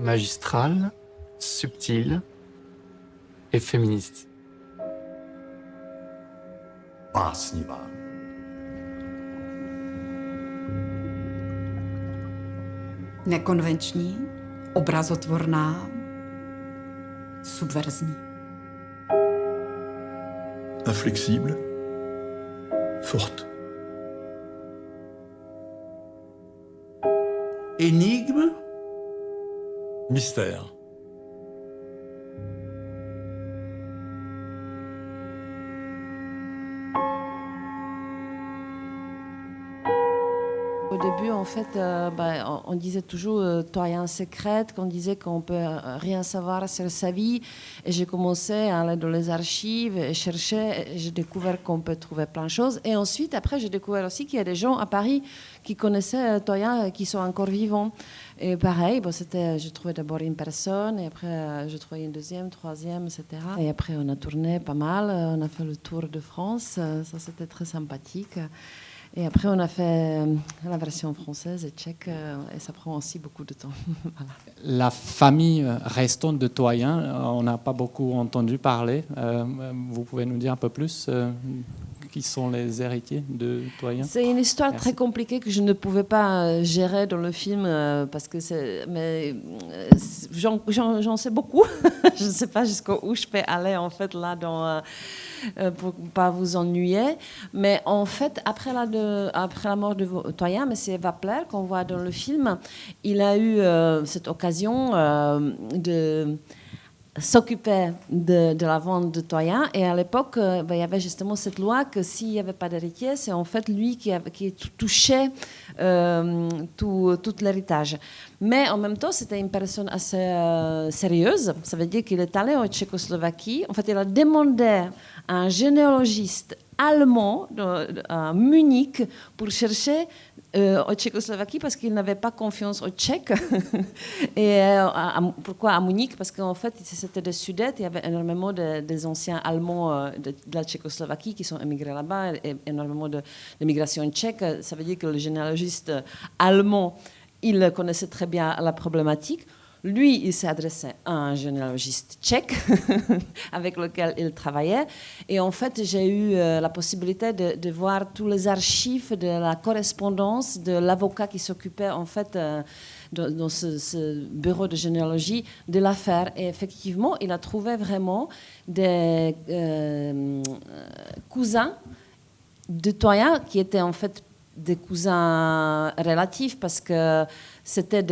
Magistrale, subtile et féministe. Básnivá. Nekonvenční, obrazotvorná, subverzní. Inflexible, forte. Énigme, Mystère. Au début, en fait, on disait toujours Toyen secrète, qu'on disait qu'on peut rien savoir sur sa vie. Et j'ai commencé à aller dans les archives et chercher. Et j'ai découvert qu'on peut trouver plein de choses. Et ensuite, après, j'ai découvert aussi qu'il y a des gens à Paris qui connaissaient Toyen et qui sont encore vivants. Et pareil, j'ai trouvé d'abord une personne, et après j'ai trouvé une deuxième, troisième, etc. Et après, on a tourné pas mal. On a fait le tour de France. Ça, c'était très sympathique. Et après, on a fait la version française et tchèque, et ça prend aussi beaucoup de temps. Voilà. La famille restante de Toyen, on n'a pas beaucoup entendu parler. Vous pouvez nous dire un peu plus qui sont les héritiers de Toyen? C'est une histoire Merci. très compliquée que je ne pouvais pas gérer dans le film parce que j'en sais beaucoup. Je ne sais pas jusqu'où je peux aller en fait là pour ne pas vous ennuyer. Mais en fait, après la mort de Toyen, M. Wappler, qu'on voit dans le film, il a eu cette occasion de s'occuper de la vente de Toyen. Et à l'époque, il y avait justement cette loi que s'il n'y avait pas d'héritier, c'est en fait lui qui touchait tout l'héritage. Mais en même temps, c'était une personne assez sérieuse. Ça veut dire qu'il est allé en Tchécoslovaquie. En fait, il a demandé à un généalogiste allemand à Munich pour chercher en Tchécoslovaquie parce qu'il n'avait pas confiance aux Tchèques. Et pourquoi à Munich? Parce qu'en fait, c'était des Sudètes. Il y avait énormément des anciens Allemands de la Tchécoslovaquie qui sont émigrés là-bas, et énormément d'immigration tchèque. Ça veut dire que le généalogiste allemand, il connaissait très bien la problématique. Lui, il s'est adressé à un généalogiste tchèque avec lequel il travaillait. Et en fait, j'ai eu la possibilité de voir tous les archives de la correspondance de l'avocat qui s'occupait en fait dans ce bureau de généalogie de l'affaire. Et effectivement, il a trouvé vraiment des cousins de Toyen qui étaient en fait des cousins relatifs parce que c'était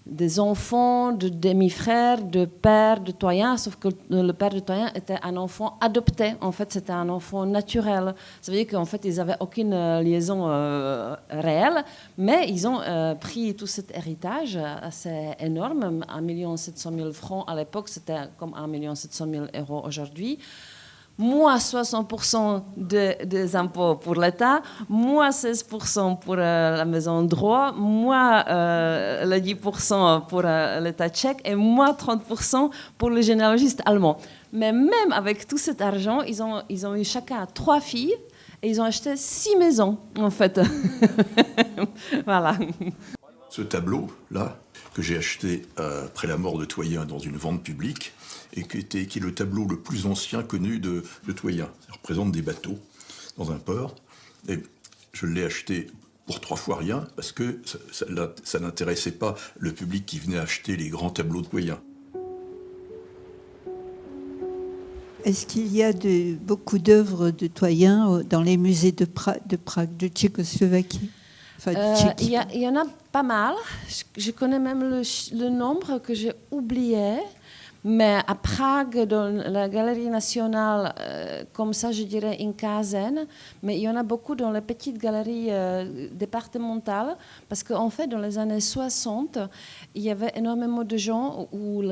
des enfants de demi-frères, de père de Toyen, sauf que le père de Toyen était un enfant adopté. En fait, c'était un enfant naturel. Ça veut dire qu'en fait, ils n'avaient aucune liaison réelle, mais ils ont pris tout cet héritage assez énorme, 1 700 000 francs à l'époque, c'était comme 1 700 000 euros aujourd'hui. Moins 60% des impôts pour l'État, moins 16% pour la maison de droit, moins le 10% pour l'État tchèque et moins 30% pour le généalogiste allemand. Mais même avec tout cet argent, ils ont eu chacun 3 filles et ils ont acheté 6 maisons, en fait. Voilà. Ce tableau-là, que j'ai acheté après la mort de Toyen dans une vente publique, et qui est le tableau le plus ancien connu de Toyen. Ça représente des bateaux dans un port. Et je l'ai acheté pour 3 fois rien, parce que ça n'intéressait pas le public qui venait acheter les grands tableaux de Toyen. Est-ce qu'il y a beaucoup d'œuvres de Toyen dans les musées de Prague, de Tchécoslovaquie? Enfin, il y en a pas mal. Je connais même le nombre que j'ai oublié. Mais à Prague, dans la Galerie nationale, comme ça, je dirais une quinzaine. Mais il y en a beaucoup dans les petites galeries départementales. Parce qu'en fait, dans les années 60, il y avait énormément de gens où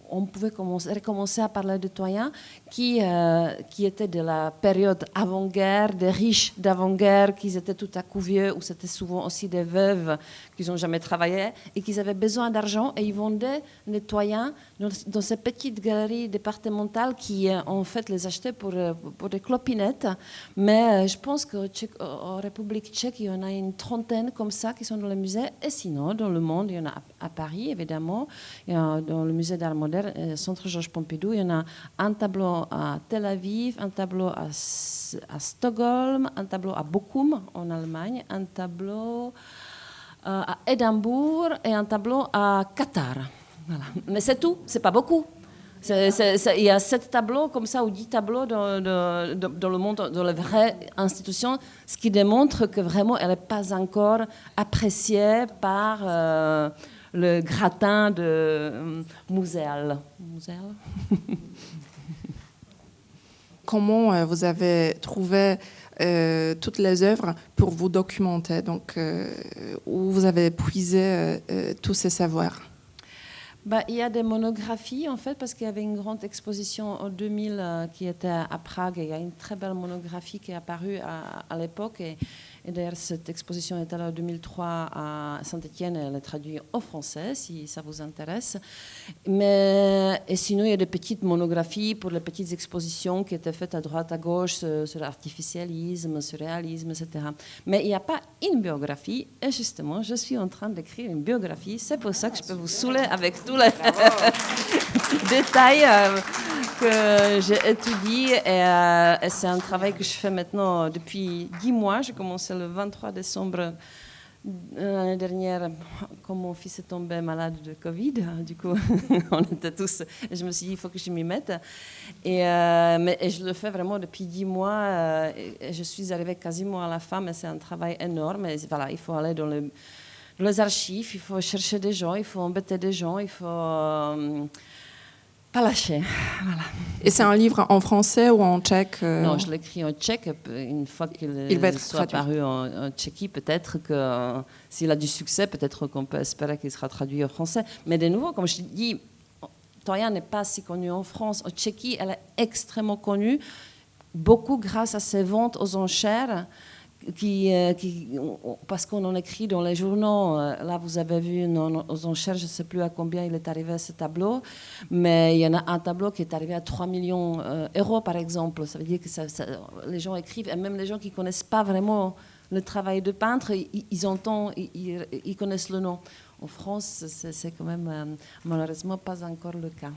on pouvait recommencer à parler de Toyen qui était de la période avant-guerre, des riches d'avant-guerre, qui étaient tout à coup vieux, ou c'était souvent aussi des veuves qui n'ont jamais travaillé et qui avaient besoin d'argent et ils vendaient les Toyens dans ces petites galeries départementales qui en fait les achetaient pour des clopinettes. Mais je pense qu'en République tchèque, il y en a une trentaine comme ça qui sont dans les musées. Et sinon, dans le monde, il y en a à Paris, évidemment. Il y a dans le musée d'art moderne, Centre Georges Pompidou, il y en a un tableau à Tel Aviv, un tableau à Stockholm, un tableau à Bochum, en Allemagne, un tableau à Édimbourg et un tableau à Qatar. Voilà. Mais c'est tout, c'est pas beaucoup. Il y a 7 tableaux comme ça, ou 10 tableaux dans le monde, dans les vraies institutions, ce qui démontre que vraiment elle n'est pas encore appréciée par le gratin de muséal. Comment vous avez trouvé toutes les œuvres pour vous documenter, donc où vous avez puisé tous ces savoirs? Il y a des monographies, en fait, parce qu'il y avait une grande exposition en 2000 qui était à Prague. Il y a une très belle monographie qui est apparue à l'époque. Et d'ailleurs, cette exposition est allée en 2003 à Saint-Étienne. Elle est traduite en français, si ça vous intéresse. Et sinon, il y a des petites monographies pour les petites expositions qui étaient faites à droite, à gauche, sur l'artificialisme, sur le réalisme, etc. Mais il n'y a pas une biographie. Et justement, je suis en train d'écrire une biographie. C'est pour ça que je peux vous saouler avec tous les détails que j'ai étudiés. Et c'est un travail que je fais maintenant depuis 10 mois. J'ai commencé le 23 décembre l'année dernière, quand mon fils est tombé malade de Covid. Du coup, on était tous... Je me suis dit, il faut que je m'y mette. Et je le fais vraiment depuis 10 mois. Et je suis arrivée quasiment à la fin, mais c'est un travail énorme. Et voilà, il faut aller dans les archives, il faut chercher des gens, il faut embêter des gens, il faut pas lâcher. Voilà. Et c'est un livre en français ou en tchèque? Non, je l'écris en tchèque. Une fois qu'il soit paru en Tchéquie, peut-être que s'il a du succès, peut-être qu'on peut espérer qu'il sera traduit en français. Mais de nouveau, comme je dis, Toyen n'est pas si connu en France. En Tchéquie, elle est extrêmement connue, beaucoup grâce à ses ventes aux enchères. Parce qu'on en écrit dans les journaux. Là, vous avez vu aux enchères, je ne sais plus à combien il est arrivé ce tableau, mais il y en a un tableau qui est arrivé à 3 millions d'euros, par exemple. Ça veut dire que les gens écrivent, et même les gens qui ne connaissent pas vraiment le travail de peintre, ils connaissent le nom. En France, c'est quand même malheureusement pas encore le cas.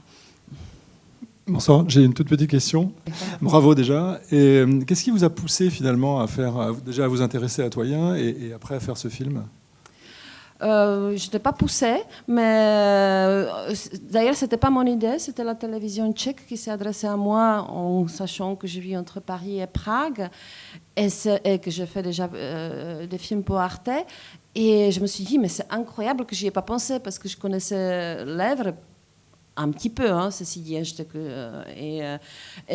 Bonsoir, j'ai une toute petite question. Bravo déjà. Et qu'est-ce qui vous a poussé finalement à vous intéresser à Toyen et après à faire ce film? Je n'étais pas poussée, mais d'ailleurs, ce n'était pas mon idée. C'était la télévision tchèque qui s'est adressée à moi en sachant que je vis entre Paris et Prague et que je fais déjà des films pour Arte. Et je me suis dit, mais c'est incroyable que je n'y ai pas pensé parce que je connaissais l'œuvre un petit peu, ceci dit. Et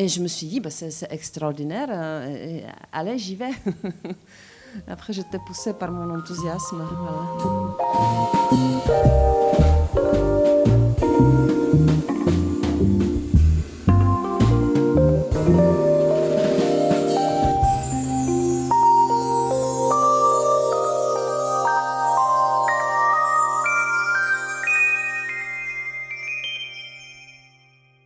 je me suis dit, c'est extraordinaire. Allez, j'y vais. Après, j'étais poussée par mon enthousiasme. Voilà.